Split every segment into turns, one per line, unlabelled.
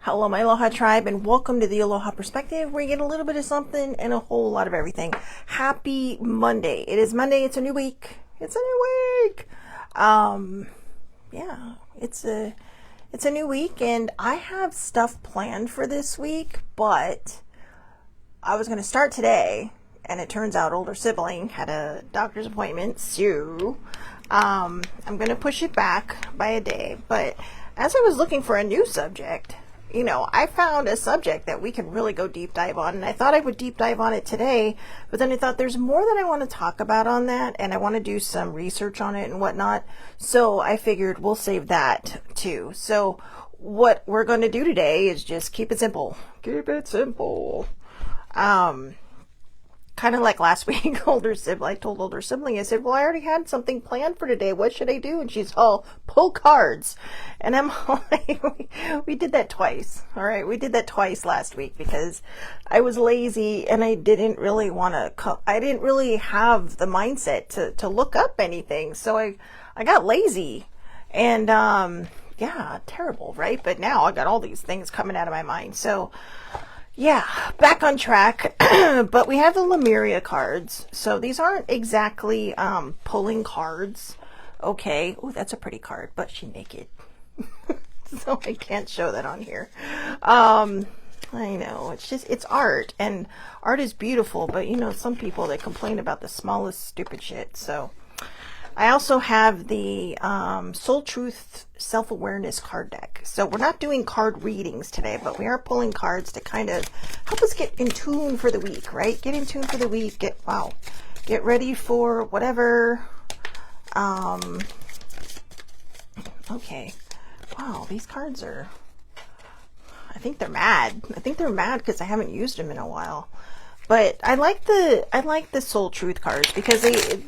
Hello, my Aloha tribe, and welcome to the Aloha Perspective, where you get a little bit of something and a whole lot of everything. Happy Monday. It is Monday. It's a new week. It's a new week. Yeah, it's a new week, and I have stuff planned for this week, but I was going to start today, and it turns out older sibling had a doctor's appointment, so I'm going to push it back by a day. But as I was looking for a new subject, I found a subject that we can really go deep dive on, and I thought I would deep dive on it today, but then I thought there's more that I want to talk about on that, and I want to do some research on it and whatnot, so I figured we'll save that too. So what we're going to do today is just keep it simple. Keep it simple. Kind of like last week, I told older sibling, I said, well, I already had something planned for today. What should I do? And she's all, pull cards. And I'm like, we did that twice. All right. We did that twice last week because I was lazy and I didn't really want to, I didn't really have the mindset to look up anything. So I got lazy and, yeah, terrible. Right. But now I got all these things coming out of my mind. So yeah, back on track, but we have the Lemuria cards. So these aren't exactly pulling cards. Okay. Oh, that's a pretty card, but she's naked. So I can't show that on here. I know, it's art, and art is beautiful, but some people, they complain about the smallest stupid shit. So I also have the Soul Truth Self-Awareness card deck. So we're not doing card readings today, but we are pulling cards to kind of help us get in tune for the week, right? Get in tune for the week. Get ready for whatever. Okay. Wow, these cards are, I think they're mad. I think they're mad because I haven't used them in a while. But I like the Soul Truth cards because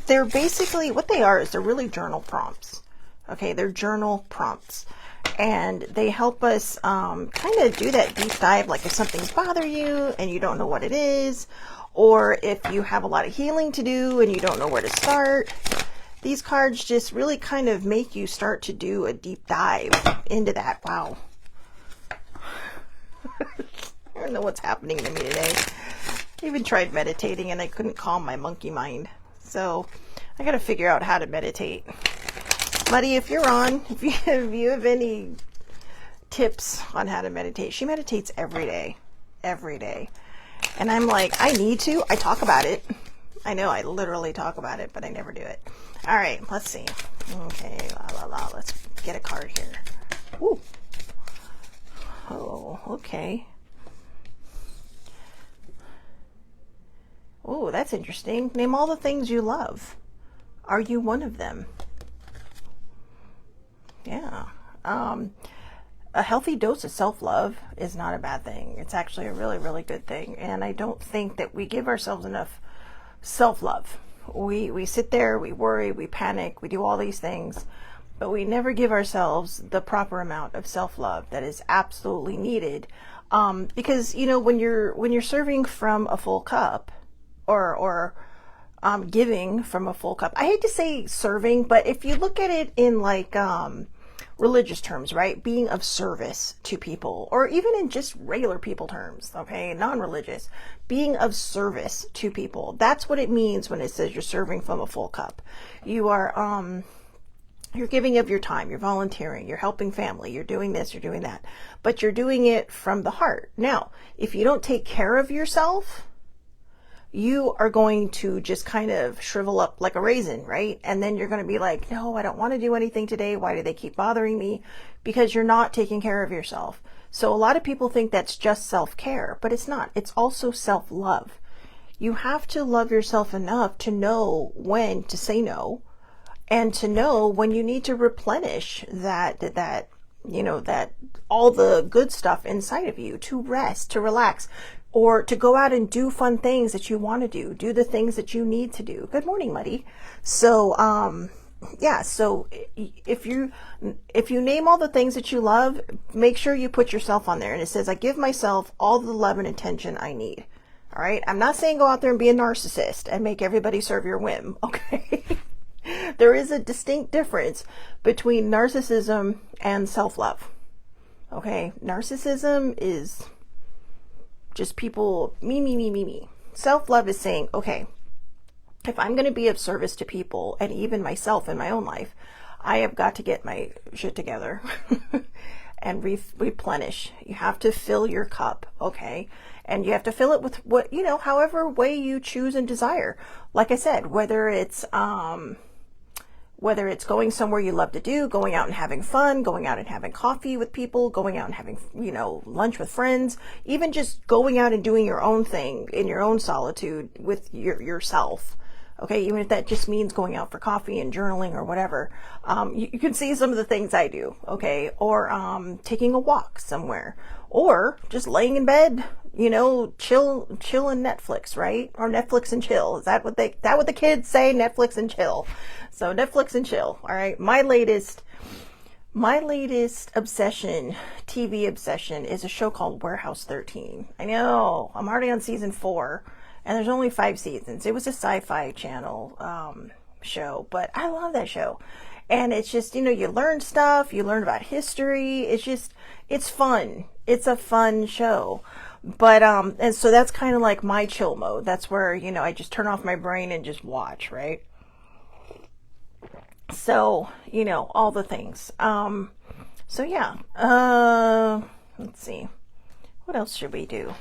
they're basically, what they are is they're really journal prompts. Okay, they're journal prompts. And they help us kind of do that deep dive, like if something's bothering you and you don't know what it is, or if you have a lot of healing to do and you don't know where to start. These cards just really kind of make you start to do a deep dive into that. Wow. I don't know what's happening to me today. I even tried meditating and I couldn't calm my monkey mind. So I got to figure out how to meditate. Muddy, if you're on, if you have any tips on how to meditate, she meditates every day. Every day. And I'm like, I need to. I talk about it. I know I literally talk about it, but I never do it. All right, let's see. Okay, let's get a card here. Ooh. Oh, okay. Oh, that's interesting. Name all the things you love. Are you one of them? Yeah. A healthy dose of self-love is not a bad thing. It's actually a really, really good thing. And I don't think that we give ourselves enough self-love. We sit there, we worry, we panic, we do all these things, but we never give ourselves the proper amount of self-love that is absolutely needed. Because when you're serving from a full cup, or giving from a full cup. I hate to say serving, but if you look at it in like religious terms, right? Being of service to people, or even in just regular people terms, okay? Non-religious. Being of service to people. That's what it means when it says you're serving from a full cup. You are you're giving of your time, you're volunteering, you're helping family, you're doing this, you're doing that. But you're doing it from the heart. Now, if you don't take care of yourself, you are going to just kind of shrivel up like a raisin, right? And then you're going to be like, no, I don't want to do anything today. Why do they keep bothering me? Because you're not taking care of yourself. So a lot of people think that's just self-care, but it's not. It's also self-love. You have to love yourself enough to know when to say no, and to know when you need to replenish that all the good stuff inside of you, to rest, to relax, or to go out and do fun things that you want to do the things that you need to do. Good morning, Muddy. So, yeah, so if you name all the things that you love, make sure you put yourself on there. And it says, I give myself all the love and attention I need. All right. I'm not saying go out there and be a narcissist and make everybody serve your whim. Okay. There is a distinct difference between narcissism and self-love. Okay. Narcissism is just people, me. Self-love is saying, okay, if I'm going to be of service to people and even myself in my own life, I have got to get my shit together and replenish. You have to fill your cup, okay? And you have to fill it with what, however way you choose and desire. Like I said, whether it's going somewhere you love to do, going out and having fun, going out and having coffee with people, going out and having, lunch with friends, even just going out and doing your own thing in your own solitude with yourself. Okay, even if that just means going out for coffee and journaling or whatever. You can see some of the things I do, okay? Or taking a walk somewhere. Or just laying in bed, chill and Netflix, right? Or Netflix and chill. Is that what the kids say? Netflix and chill. So Netflix and chill, all right? My latest obsession, TV obsession, is a show called Warehouse 13. I know, I'm already on season 4. And there's only 5 seasons. It was a sci-fi channel show, but I love that show. And it's just, you learn stuff, you learn about history. It's fun. It's a fun show. But, and so that's kind of like my chill mode. That's where, I just turn off my brain and just watch, right? So, all the things. So yeah, let's see. What else should we do?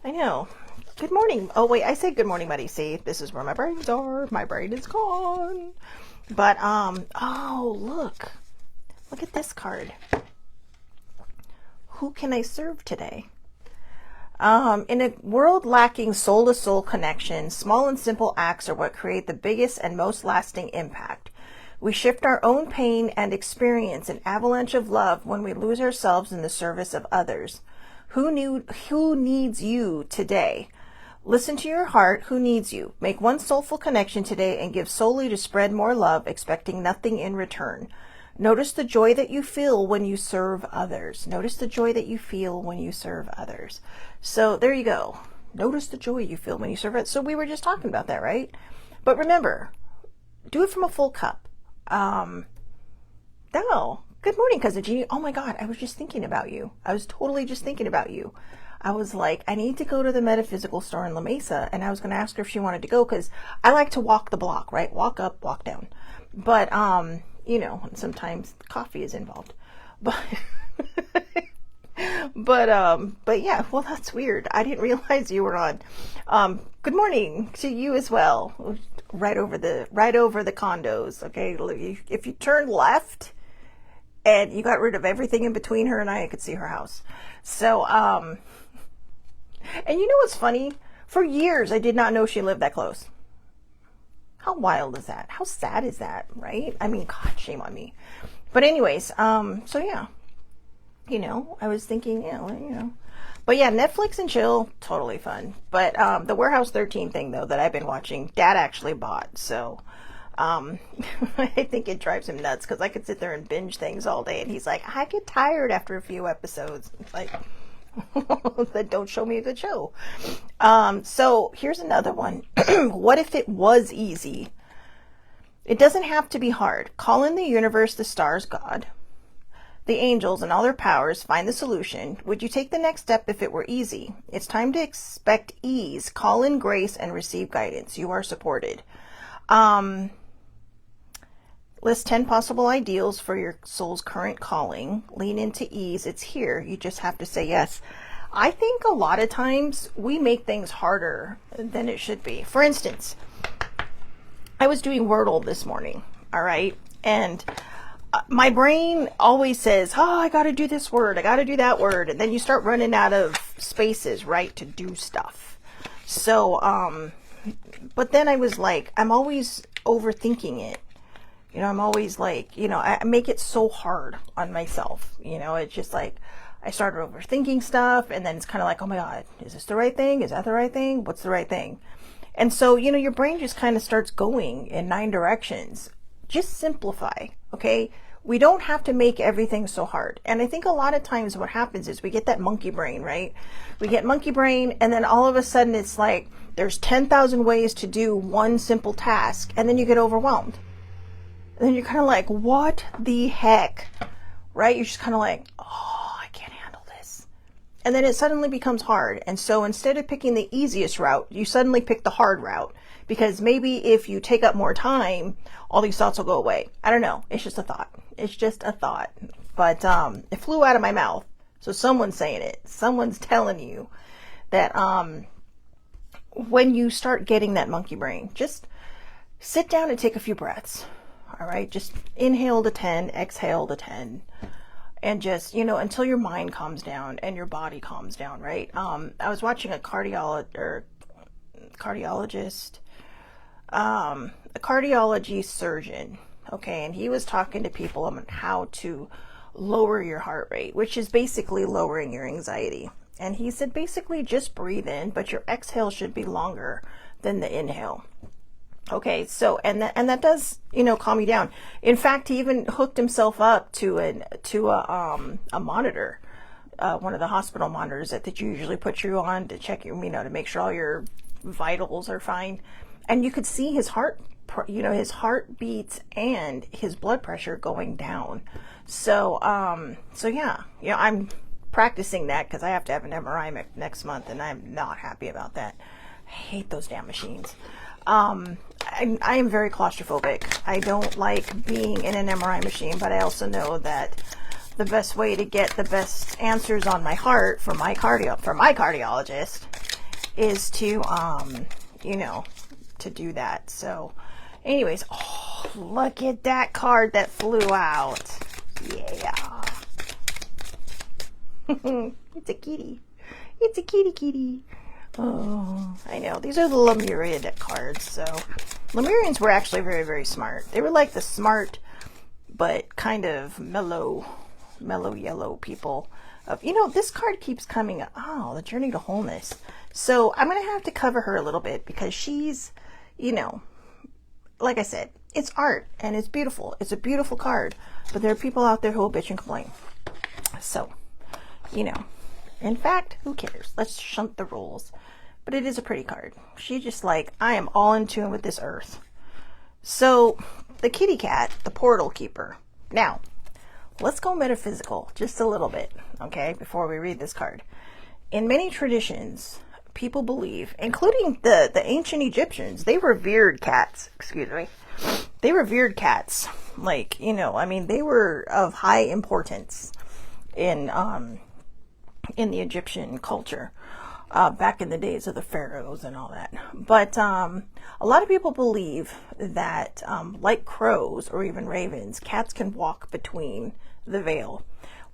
I know. Good morning. Oh, wait, I said good morning, buddy. See, this is where my brains are. My brain is gone. But, oh, look. Look at this card. Who can I serve today? In a world lacking soul-to-soul connection, small and simple acts are what create the biggest and most lasting impact. We shift our own pain and experience an avalanche of love when we lose ourselves in the service of others. Who needs you today? Listen to your heart. Who needs you? Make one soulful connection today and give solely to spread more love, expecting nothing in return. Notice the joy that you feel when you serve others. Notice the joy that you feel when you serve others. So there you go. Notice the joy you feel when you serve others. So we were just talking about that, right? But remember, do it from a full cup. No. Good morning, Cousin Jeannie. Oh my God, I was just thinking about you. I was totally just thinking about you. I was like, I need to go to the metaphysical store in La Mesa, and I was going to ask her if she wanted to go, because I like to walk the block, right? Walk up, walk down. But, sometimes coffee is involved. But, but yeah, well, that's weird. I didn't realize you were on. Good morning to you as well. Right over the condos. Okay. If you turn left and you got rid of everything in between her and I could see her house. So, and you know what's funny? For years, I did not know she lived that close. How wild is that? How sad is that, right? I mean, God, shame on me. But anyways, so yeah, I was thinking, but yeah, Netflix and chill, totally fun. But the Warehouse 13 thing, though, that I've been watching, Dad actually bought. So I think it drives him nuts, because I could sit there and binge things all day. And he's like, I get tired after a few episodes. It's like, that don't show me a good show. So here's another one. What if it was easy? It doesn't have to be hard. Call in the universe, the stars, God, the angels, and all their powers. Find the solution. Would you take the next step if it were easy? It's time to expect ease. Call in grace and receive guidance. You are supported. List 10 possible ideals for your soul's current calling. Lean into ease. It's here. You just have to say yes. I think a lot of times we make things harder than it should be. For instance, I was doing Wordle this morning, all right? And my brain always says, oh, I got to do this word. I got to do that word. And then you start running out of spaces, right, to do stuff. So, but then I was like, I'm always overthinking it. I'm always like, I make it so hard on myself. It's just like, I started overthinking stuff, and then it's kind of like, oh my God, is this the right thing? Is that the right thing? What's the right thing? And so, your brain just kind of starts going in 9 directions. Just simplify, okay? We don't have to make everything so hard. And I think a lot of times what happens is we get that monkey brain, right? We get monkey brain, and then all of a sudden it's like, there's 10,000 ways to do one simple task, and then you get overwhelmed. And then you're kind of like, what the heck, right? You're just kind of like, oh, and then it suddenly becomes hard. And so instead of picking the easiest route, you suddenly pick the hard route, because maybe if you take up more time, all these thoughts will go away. I don't know. It's just a thought. It's just a thought. But it flew out of my mouth. So someone's saying it. Someone's telling you that when you start getting that monkey brain, just sit down and take a few breaths. All right. Just inhale to 10, exhale to 10. And just, until your mind calms down and your body calms down, right? I was watching a cardiologist, a cardiology surgeon, okay, and he was talking to people on how to lower your heart rate, which is basically lowering your anxiety. And he said, basically just breathe in, but your exhale should be longer than the inhale. Okay, so and that does, calm you down. In fact, he even hooked himself up to a monitor, one of the hospital monitors that you usually put you on to check your, to make sure all your vitals are fine. And you could see his heart, his heartbeats and his blood pressure going down. So yeah, I'm practicing that because I have to have an MRI next month, and I'm not happy about that. I hate those damn machines. I am very claustrophobic. I don't like being in an MRI machine, but I also know that the best way to get the best answers on my heart from my cardiologist is to, to do that. So anyways, oh, look at that card that flew out. Yeah. It's a kitty. It's a kitty. Oh, I know. These are the Lemuria deck cards. So Lemurians were actually very, very smart. They were like the smart, but kind of mellow yellow people. This card keeps coming up. Oh, the Journey to Wholeness. So I'm going to have to cover her a little bit because she's, like I said, it's art and it's beautiful. It's a beautiful card, but there are people out there who will bitch and complain. So, in fact, who cares? Let's shunt the rules. But it is a pretty card. She's just like, I am all in tune with this earth. So the kitty cat, the portal keeper. Now, let's go metaphysical just a little bit, okay, before we read this card. In many traditions, people believe, including the ancient Egyptians, they revered cats. Excuse me. They revered cats. Like, they were of high importance in the Egyptian culture. Back in the days of the pharaohs and all that. But a lot of people believe that, like crows or even ravens, cats can walk between the veil.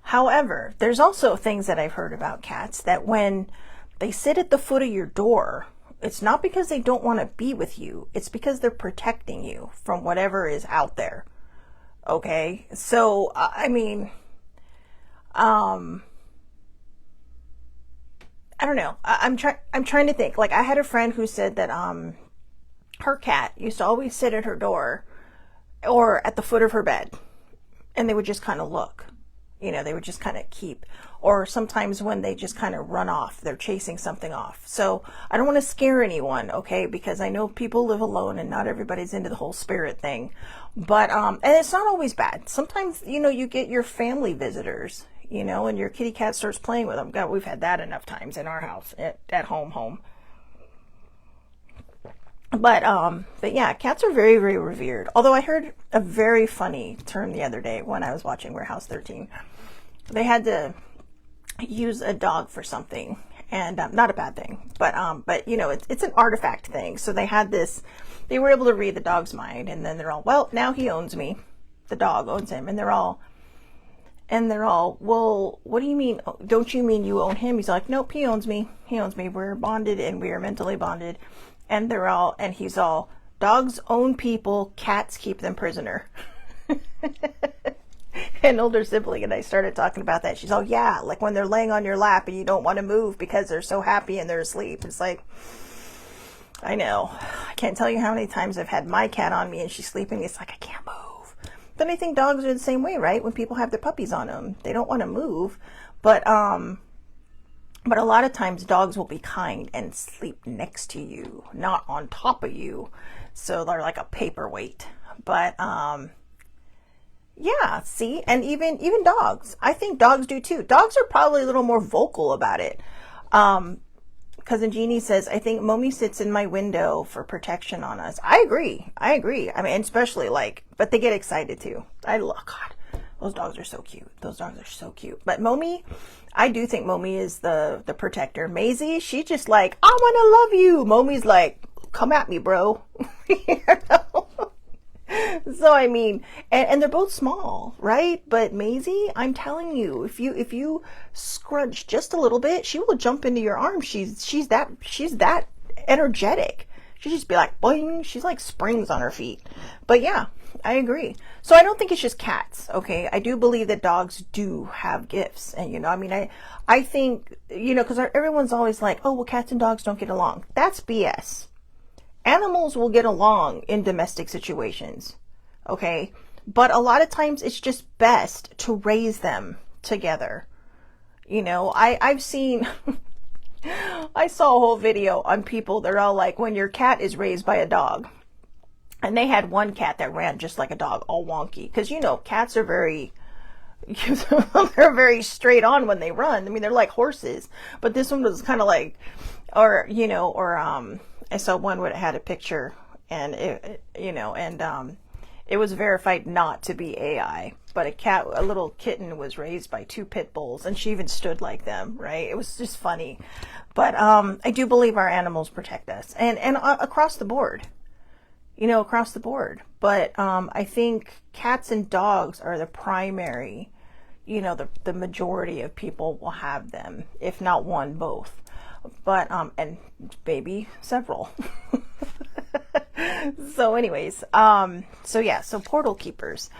However, there's also things that I've heard about cats that when they sit at the foot of your door, it's not because they don't want to be with you. It's because they're protecting you from whatever is out there. Okay? So, I don't know. I'm trying to think. Like, I had a friend who said that her cat used to always sit at her door or at the foot of her bed, and they would just kind of look. They would just kind of keep. Or sometimes when they just kind of run off, they're chasing something off. So I don't want to scare anyone, okay? Because I know people live alone and not everybody's into the whole spirit thing. But and it's not always bad. Sometimes you get your family visitors. And your kitty cat starts playing with them. God, we've had that enough times in our house, at home. But yeah, cats are very, very revered. Although I heard a very funny term the other day when I was watching Warehouse 13. They had to use a dog for something, and not a bad thing, but it's an artifact thing. So they were able to read the dog's mind, and then they're all, well, now he owns me. The dog owns him, and they're all, well, what do you mean? Don't you mean you own him? He's like, nope, he owns me. He owns me. We're bonded and we are mentally bonded. And he's all, dogs own people, cats keep them prisoner. An older sibling and I started talking about that. She's all, yeah, like when they're laying on your lap and you don't want to move because they're so happy and they're asleep. It's like, I know. I can't tell you how many times I've had my cat on me and she's sleeping. It's like, I can't move. But I think dogs are the same way, right? When people have their puppies on them, they don't want to move. But a lot of times dogs will be kind and sleep next to you, not on top of you. So they're like a paperweight. But Yeah, see, and even dogs. I think dogs do too. Dogs are probably a little more vocal about it. Cousin Jeannie says, I think Mommy sits in my window for protection on us. I agree. I agree. I mean, especially like, but they get excited too. I love, God, those dogs are so cute. Those dogs are so cute. But Mommy, I do think Mommy is the protector. Maisie, she's just like, I want to love you. Mommy's like, come at me, bro. You know? So I mean, and they're both small, right? But Maisie, I'm telling you, if you scrunch just a little bit, she will jump into your arms. She's that energetic. She just be like boing. She's like springs on her feet. But yeah, I agree. So I don't think it's just cats. Okay, I do believe that dogs do have gifts, and I mean, I think because everyone's always like, oh well, cats and dogs don't get along. That's BS. Animals will get along in domestic situations, okay? But a lot of times it's just best to raise them together. I've seen, I saw a whole video on people, they're all like, when your cat is raised by a dog. And they had one cat that ran just like a dog, all wonky. Because, cats are very, they're very straight on when they run. I mean, they're like horses. But this one was kind of like, I saw one where it had a picture and it was verified not to be AI, but a little kitten was raised by two pit bulls and she even stood like them, right? It was just funny. But I do believe our animals protect us and across the board, across the board. But I think cats and dogs are the primary, the majority of people will have them, if not one, both. But and maybe several. So anyways, so portal keepers.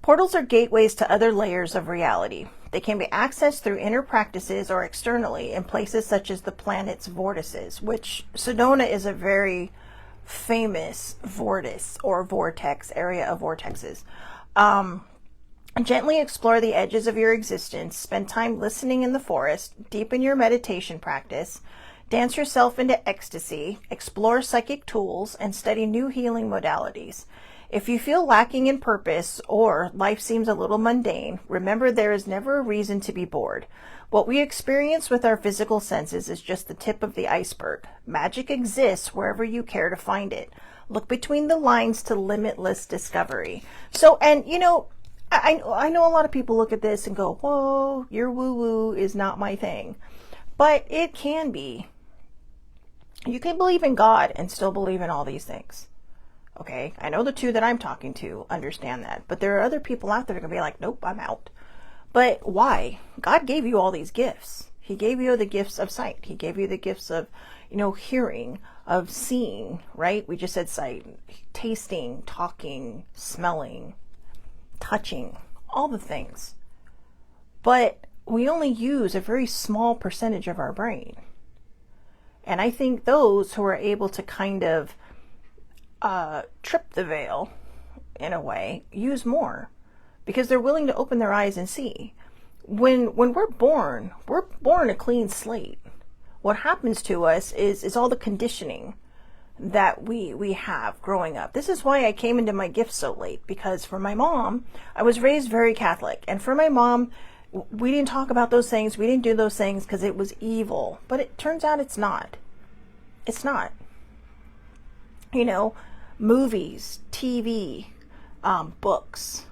Portals are gateways to other layers of reality. They can be accessed through inner practices or externally in places such as the planet's vortices, which Sedona is a very famous vortice or vortex, area of vortexes. Gently explore the edges of your existence, spend time listening in the forest, deepen your meditation practice, dance yourself into ecstasy, explore psychic tools, and study new healing modalities. If you feel lacking in purpose or life seems a little mundane, remember there is never a reason to be bored. What we experience with our physical senses is just the tip of the iceberg. Magic exists wherever you care to find it. Look between the lines to limitless discovery. So, and I know a lot of people look at this and go, whoa, your woo-woo is not my thing. But it can be. You can believe in God and still believe in all these things. Okay? I know the two that I'm talking to understand that. But there are other people out there that are going to be like, nope, I'm out. But why? God gave you all these gifts. He gave you the gifts of sight. He gave you the gifts of, hearing, of seeing, right? We just said sight. Tasting, talking, smelling, touching, all the things. But we only use a very small percentage of our brain. And I think those who are able to kind of trip the veil, in a way, use more. Because they're willing to open their eyes and see. When we're born a clean slate. What happens to us is all the conditioning that we have growing up. This is why I came into my gift so late, because for my mom, I was raised very Catholic, and for my mom, we didn't talk about those things, we didn't do those things because it was evil. But it turns out it's not. It's not. Movies, TV, books,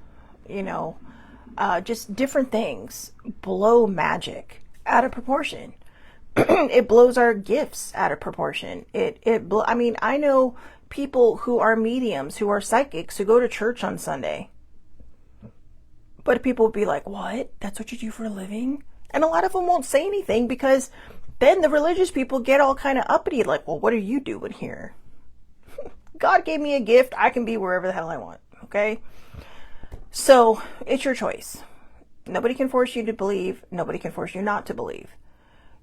just different things blow magic out of proportion. It blows our gifts out of proportion. I know people who are mediums, who are psychics, who go to church on Sunday. But people would be like, what? That's what you do for a living? And a lot of them won't say anything because then the religious people get all kind of uppity, like, well, what are you doing here? God gave me a gift. I can be wherever the hell I want. Okay? So it's your choice. Nobody can force you to believe. Nobody can force you not to believe.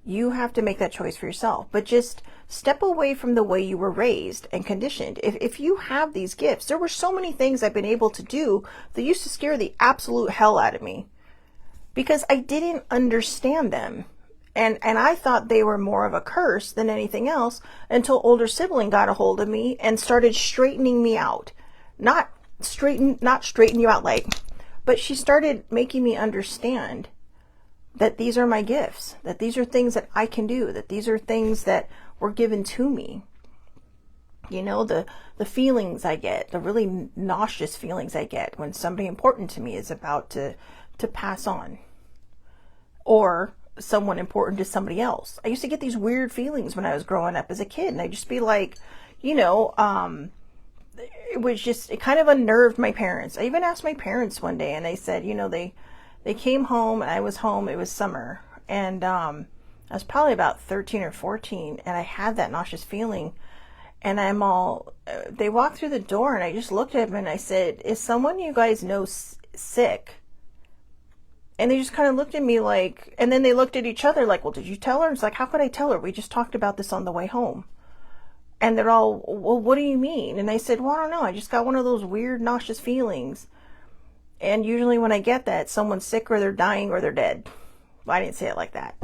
You have to make that choice for yourself. But just step away from the way you were raised and conditioned. If you have these gifts, there were so many things I've been able to do that used to scare the absolute hell out of me because I didn't understand them. And I thought they were more of a curse than anything else until older sibling got a hold of me and started straightening me out. Not straighten you out like But she started making me understand that these are my gifts, that these are things that I can do, that these are things that were given to me. You know, the feelings I get, the really nauseous feelings I get when somebody important to me is about to pass on, or someone important to somebody else. I used to get these weird feelings when I was growing up as a kid, and I'd just be like, you know, it was just, it kind of unnerved my parents. I even asked my parents one day, and they said, you know, they came home, and I was home, it was summer, and I was probably about 13 or 14, and I had that nauseous feeling. And I'm all, they walked through the door, and I just looked at them and I said, is someone you guys know sick? And they just kind of looked at me like, and then they looked at each other like, well, did you tell her? It's like, how could I tell her? We just talked about this on the way home. And they're all, well, what do you mean? And I said, well, I don't know. I just got one of those weird nauseous feelings. And usually when I get that, someone's sick or they're dying or they're dead. Well, I didn't say it like that.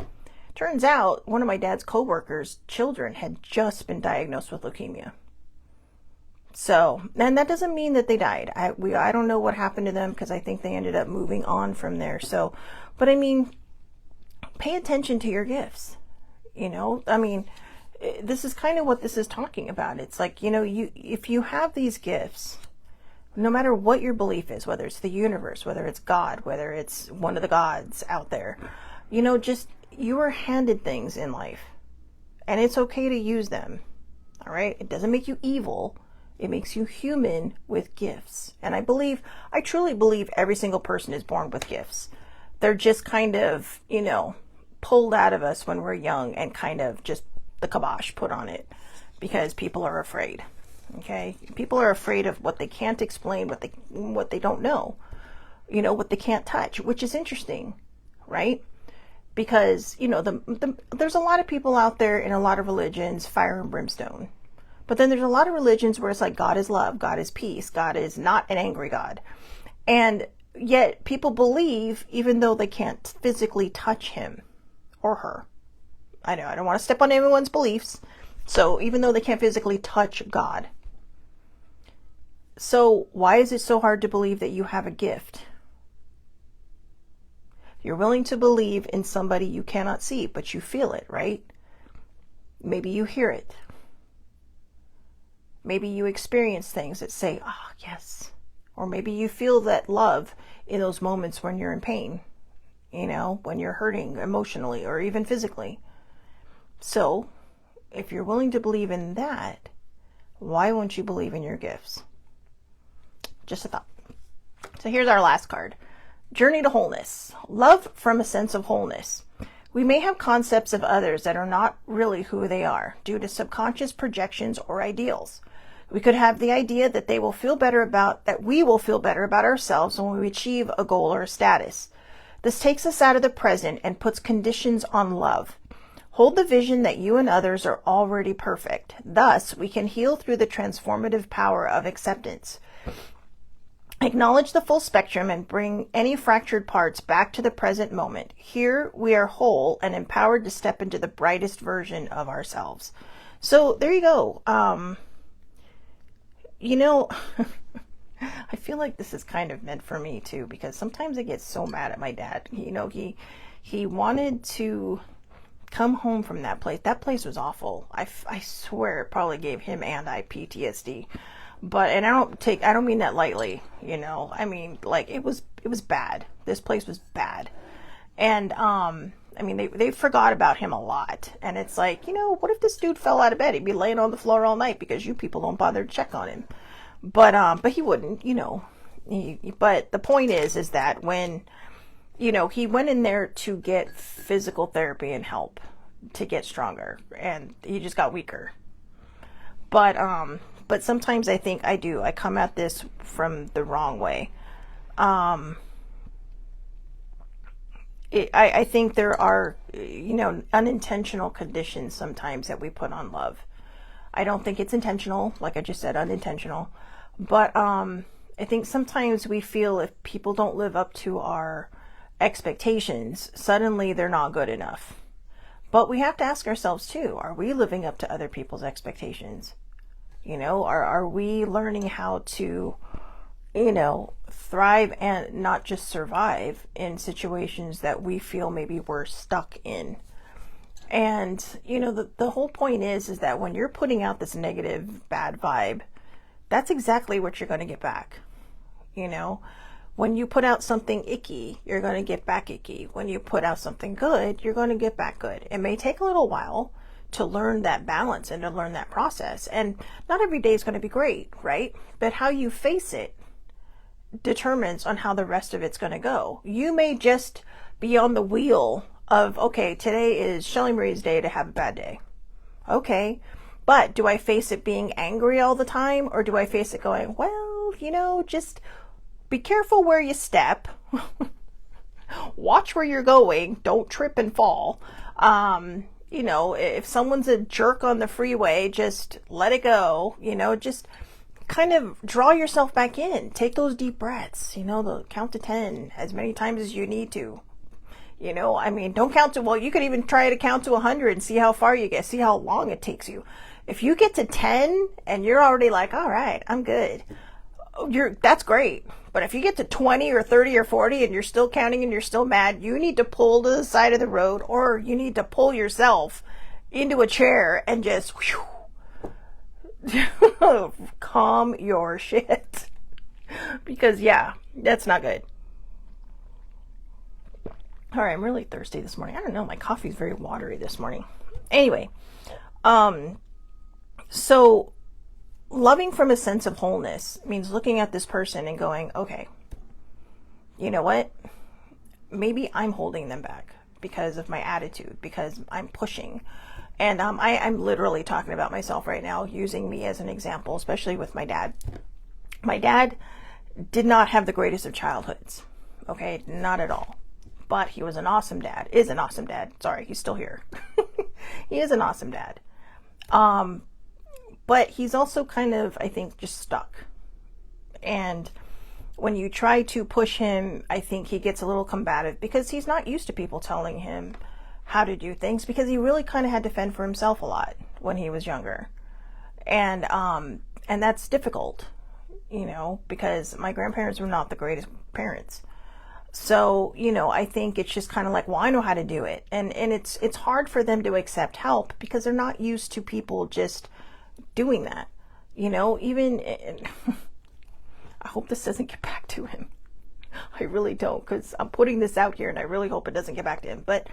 Turns out one of my dad's co-workers' children had just been diagnosed with leukemia. So, and that doesn't mean that they died. I don't know what happened to them, because I think they ended up moving on from there. So, but I mean, pay attention to your gifts. You know, I mean, this is kind of what this is talking about. It's like, you know, if you have these gifts, no matter what your belief is, whether it's the universe, whether it's God, whether it's one of the gods out there, you know, just, you are handed things in life, and it's okay to use them. All right. It doesn't make you evil. It makes you human with gifts. And I truly believe every single person is born with gifts. They're just kind of, you know, pulled out of us when we're young, and kind of just the kibosh put on it, because people are afraid. Okay. People are afraid of what they can't explain, what they don't know, you know, what they can't touch, which is interesting, right? Because, you know, there's a lot of people out there in a lot of religions, fire and brimstone. But then there's a lot of religions where it's like, God is love, God is peace, God is not an angry God. And yet people believe, even though they can't physically touch him or her. I know, I don't want to step on everyone's beliefs. So even though they can't physically touch God. So why is it so hard to believe that you have a gift? You're willing to believe in somebody you cannot see, but you feel it, right? Maybe you hear it. Maybe you experience things that say, oh, yes. Or maybe you feel that love in those moments when you're in pain, you know, when you're hurting emotionally or even physically. So if you're willing to believe in that, why won't you believe in your gifts? Just a thought. So here's our last card. Journey to wholeness. Love from a sense of wholeness. We may have concepts of others that are not really who they are due to subconscious projections or ideals. We could have the idea that we will feel better about ourselves when we achieve a goal or a status. This takes us out of the present and puts conditions on love. Hold the vision that you and others are already perfect. Thus, we can heal through the transformative power of acceptance. Acknowledge the full spectrum and bring any fractured parts back to the present moment. Here we are whole and empowered to step into the brightest version of ourselves. So there you go. You know, I feel like this is kind of meant for me too, because sometimes I get so mad at my dad. You know, he wanted to come home from that place. That place was awful. I swear it probably gave him and I PTSD. But, and I don't mean that lightly, you know, I mean, like, it was bad. This place was bad. And, I mean, they forgot about him a lot. And it's like, you know, what if this dude fell out of bed? He'd be laying on the floor all night because you people don't bother to check on him. But he wouldn't, you know, but the point is that when, you know, he went in there to get physical therapy and help to get stronger, and he just got weaker. But sometimes I think I come at this from the wrong way. I think there are, you know, unintentional conditions sometimes that we put on love. I don't think it's intentional, like I just said, unintentional. But I think sometimes we feel if people don't live up to our expectations, suddenly they're not good enough. But we have to ask ourselves too, are we living up to other people's expectations? You know, are we learning how to thrive and not just survive in situations that we feel maybe we're stuck in. And, the whole point is that when you're putting out this negative, bad vibe, that's exactly what you're going to get back. When you put out something icky, you're going to get back icky. When you put out something good, you're going to get back good. It may take a little while to learn that balance and to learn that process. And not every day is going to be great, right? But how you face it determines on how the rest of it's going to go. You may just be on the wheel of, okay, today is Shelly Marie's day to have a bad day. Okay. But do I face it being angry all the time? Or do I face it going, well, just be careful where you step. Watch where you're going. Don't trip and fall. If someone's a jerk on the freeway, just let it go. Just kind of draw yourself back in. Take those deep breaths. Count to 10 as many times as you need to. Don't count to, well, you could even try to count to 100 and see how far you get. See how long it takes you. If you get to 10 and you're already like, all right, I'm good. That's great. But if you get to 20 or 30 or 40 and you're still counting and you're still mad, you need to pull to the side of the road, or you need to pull yourself into a chair and just calm your shit. Because that's not good. All right, I'm really thirsty this morning. I don't know, my coffee's very watery this morning. Anyway, so loving from a sense of wholeness means looking at this person and going, okay, you know what? Maybe I'm holding them back because of my attitude, because I'm pushing. And I'm literally talking about myself right now, using me as an example, especially with my dad. My dad did not have the greatest of childhoods. Okay, not at all. But he was an awesome dad, is an awesome dad. Sorry, he's still here. He is an awesome dad. But he's also kind of, I think, just stuck. And when you try to push him, I think he gets a little combative because he's not used to people telling him how to do things, because he really kind of had to fend for himself a lot when he was younger. And that's difficult, because my grandparents were not the greatest parents. So, I think it's just kind of like, well, I know how to do it. And it's hard for them to accept help because they're not used to people just doing that, even I hope this doesn't get back to him. I really don't, because I'm putting this out here and I really hope it doesn't get back to him. But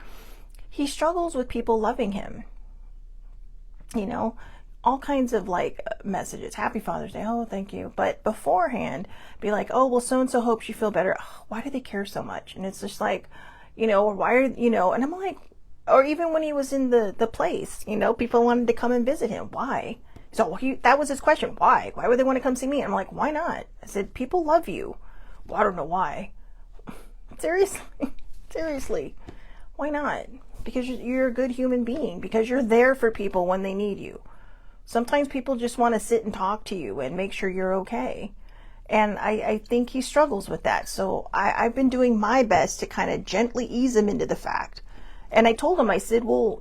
he struggles with people loving him, all kinds of messages. Happy Father's Day. Oh, thank you. But beforehand, be like, oh, well, so-and-so hopes you feel better. Oh, why do they care so much? And it's just like, or why are, and I'm like, or even when he was in the place, people wanted to come and visit him. Why? So that was his question. Why? Why would they want to come see me? And I'm like, why not? I said, people love you. Well, I don't know why. Seriously. Why not? Because you're a good human being. Because you're there for people when they need you. Sometimes people just want to sit and talk to you and make sure you're okay. And I think he struggles with that. So I've been doing my best to kind of gently ease him into the fact. And I told him, I said, well,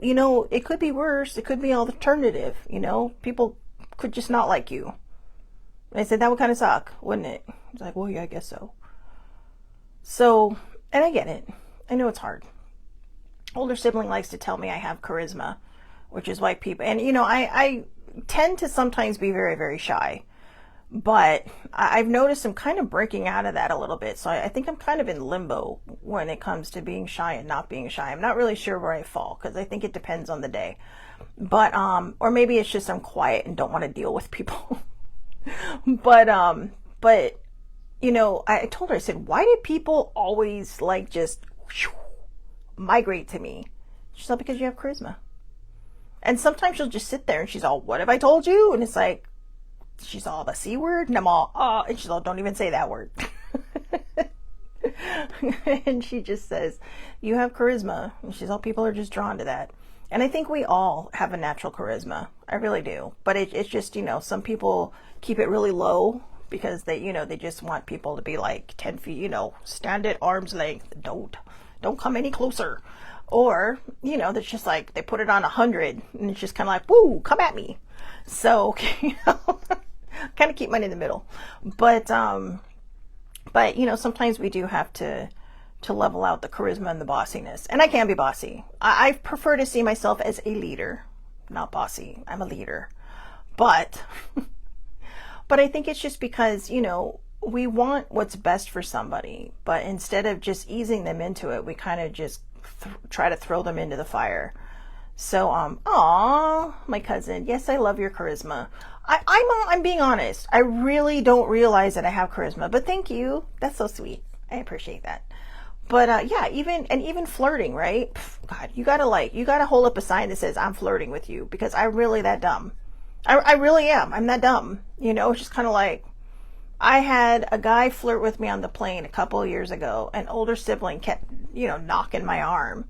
it could be worse. It could be alternative. People could just not like you. And I said, that would kind of suck, wouldn't it? He's like, well, yeah, I guess so. So, and I get it. I know it's hard. Older sibling likes to tell me I have charisma, which is why people, and I tend to sometimes be very, very shy. But I've noticed I'm kind of breaking out of that a little bit. So I think I'm kind of in limbo when it comes to being shy and not being shy. I'm not really sure where I fall, because I think it depends on the day. But, or maybe it's just I'm quiet and don't want to deal with people. but, I told her, I said, why do people always just migrate to me? She's like, because you have charisma. And sometimes she'll just sit there and she's all, what have I told you? And it's like, she's all, the C word? And I'm all, and she's all, don't even say that word. And she just says, you have charisma. And she's all, people are just drawn to that. And I think we all have a natural charisma. I really do. But it's just, some people keep it really low because they, they just want people to be 10 feet, stand at arm's length. Don't come any closer. Or, that's just they put it on 100 and it's just kind of woo, come at me. So, kind of keep mine in the middle. But, But, sometimes we do have to level out the charisma and the bossiness. And I can be bossy. I prefer to see myself as a leader, not bossy. I'm a leader. But, but I think it's just because, we want what's best for somebody. But instead of just easing them into it, we kind of just try to throw them into the fire. So, aw, my cousin. Yes, I love your charisma. I'm being honest. I really don't realize that I have charisma, but thank you. That's so sweet. I appreciate that. But yeah, even flirting, right? God, you gotta hold up a sign that says I'm flirting with you, because I'm really that dumb. I really am. I'm that dumb. It's just kind of like, I had a guy flirt with me on the plane a couple of years ago. An older sibling kept, knocking my arm.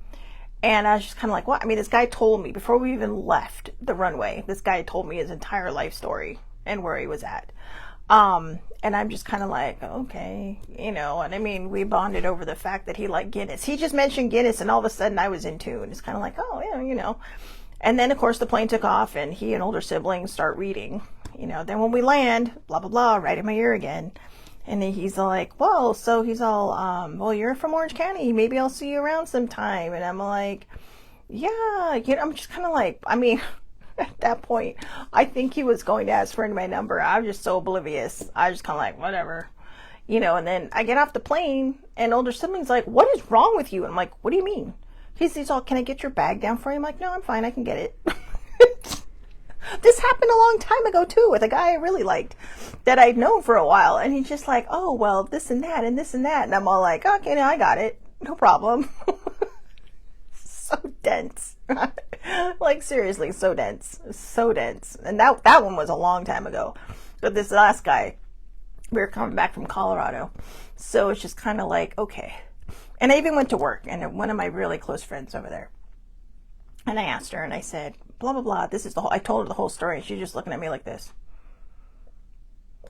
And I was just kind of like, what? I mean, this guy told me before we even left the runway, this guy told me his entire life story and where he was at. And I'm just kind of like, okay, and I mean, we bonded over the fact that he liked Guinness. He just mentioned Guinness, and all of a sudden I was in tune. It's kind of like, oh, yeah, And then, of course, the plane took off, and he and older siblings start reading. Then when we land, blah, blah, blah, right in my ear again. And then he's like, well, so he's all, well, you're from Orange County. Maybe I'll see you around sometime. And I'm like, yeah, I'm just kind of like, I mean, at that point, I think he was going to ask for my number. I was just so oblivious. I was just kind of like, whatever, and then I get off the plane, and older sibling's like, what is wrong with you? And I'm like, what do you mean? He's all, can I get your bag down for you? I'm like, no, I'm fine. I can get it. This happened a long time ago, too, with a guy I really liked that I'd known for a while. And he's just like, oh, well, this and that and this and that. And I'm all like, okay, now I got it. No problem. So dense. Like, seriously, so dense. So dense. And that one was a long time ago. But this last guy, we were coming back from Colorado. So it's just kind of like, okay. And I even went to work, and one of my really close friends over there. And I asked her, and I said, blah, blah, blah. I told her the whole story, and she's just looking at me like this.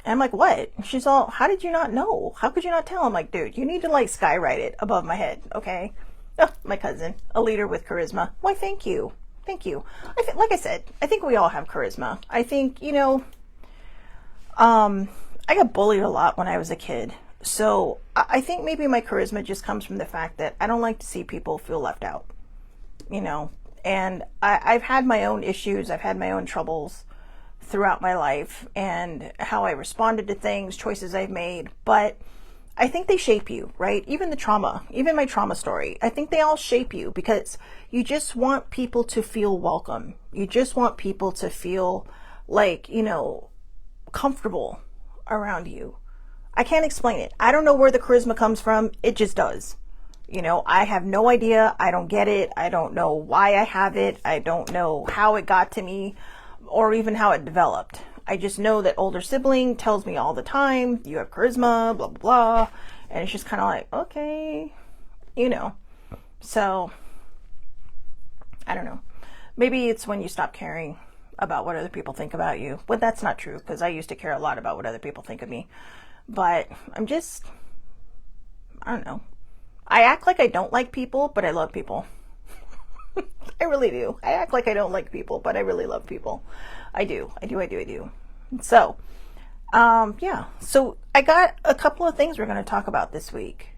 And I'm like, what? And she's all, how did you not know? How could you not tell? I'm like, dude, you need to skywrite it above my head, okay? Oh, my cousin, a leader with charisma. Why, thank you. Thank you. Like I said, I think we all have charisma. I think, I got bullied a lot when I was a kid. So I think maybe my charisma just comes from the fact that I don't like to see people feel left out, and I've had my own issues. I've had my own troubles throughout my life, and how I responded to things, choices I've made. But I think they shape you, right? Even the trauma, even my trauma story, I think they all shape you, because you just want people to feel welcome. You just want people to feel like, comfortable around you. I can't explain it. I don't know where the charisma comes from. It just does. I have no idea. I don't get it. I don't know why I have it. I don't know how it got to me, or even how it developed. I just know that older sibling tells me all the time, you have charisma, blah, blah, blah. And it's just kind of like, okay, So, I don't know. Maybe it's when you stop caring about what other people think about you. But that's not true, because I used to care a lot about what other people think of me. But I don't know. I act like I don't like people, but I love people. I really do. I act like I don't like people, but I really love people. I do. So, yeah. So I got a couple of things we're going to talk about this week.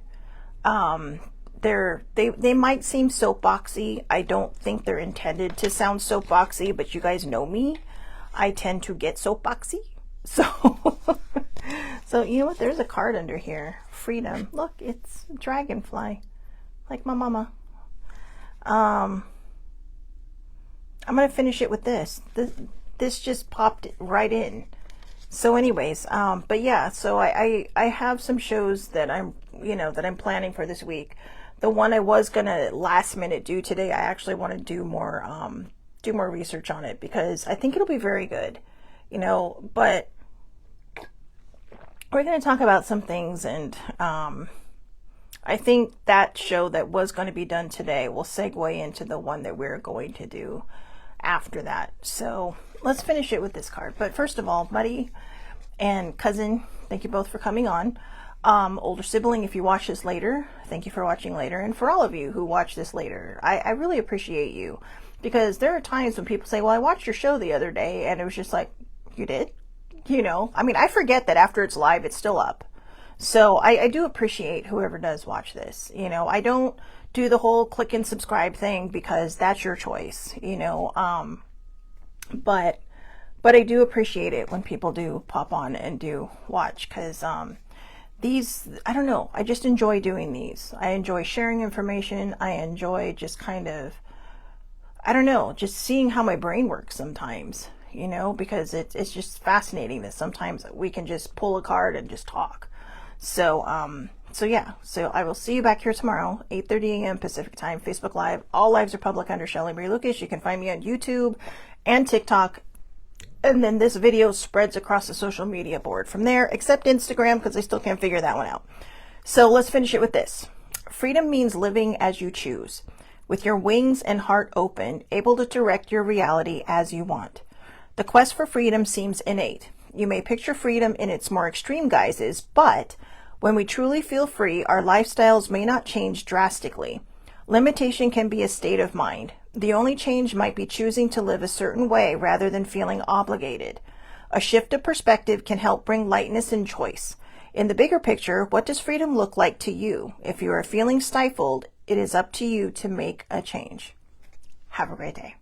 They might seem soapboxy. I don't think they're intended to sound soapboxy, but you guys know me. I tend to get soapboxy. So, you know what? There's a card under here. Freedom. Look, it's a dragonfly, like my mama. I'm going to finish it with this. This just popped right in. So anyways, but yeah, so I have some shows that I'm planning for this week. The one I was going to last minute do today, I actually want to do more research on it, because I think it'll be very good, but we're going to talk about some things, and I think that show that was going to be done today will segue into the one that we're going to do after that. So let's finish it with this card. But first of all, Muddy and Cousin, thank you both for coming on. Older sibling, if you watch this later, thank you for watching later. And for all of you who watch this later, I really appreciate you, because there are times when people say, well, I watched your show the other day, and it was just like, you did? I mean, I forget that after it's live, it's still up. So I do appreciate whoever does watch this. You know, I don't do the whole click and subscribe thing because that's your choice, you know. But I do appreciate it when people do pop on and do watch, because these, I don't know, I just enjoy doing these. I enjoy sharing information. I enjoy just kind of, I don't know, just seeing how my brain works sometimes, you know, because it's just fascinating that sometimes we can just pull a card and just talk. So, so yeah, so I will see you back here tomorrow, 8:30 a.m. Pacific time, Facebook Live. All lives are public under Shelly Marie Lucas. You can find me on YouTube and TikTok. And then this video spreads across the social media board from there, except Instagram, because I still can't figure that one out. So let's finish it with this. Freedom means living as you choose, with your wings and heart open, able to direct your reality as you want. The quest for freedom seems innate. You may picture freedom in its more extreme guises, but when we truly feel free, our lifestyles may not change drastically. Limitation can be a state of mind. The only change might be choosing to live a certain way rather than feeling obligated. A shift of perspective can help bring lightness and choice. In the bigger picture, what does freedom look like to you? If you are feeling stifled, it is up to you to make a change. Have a great day.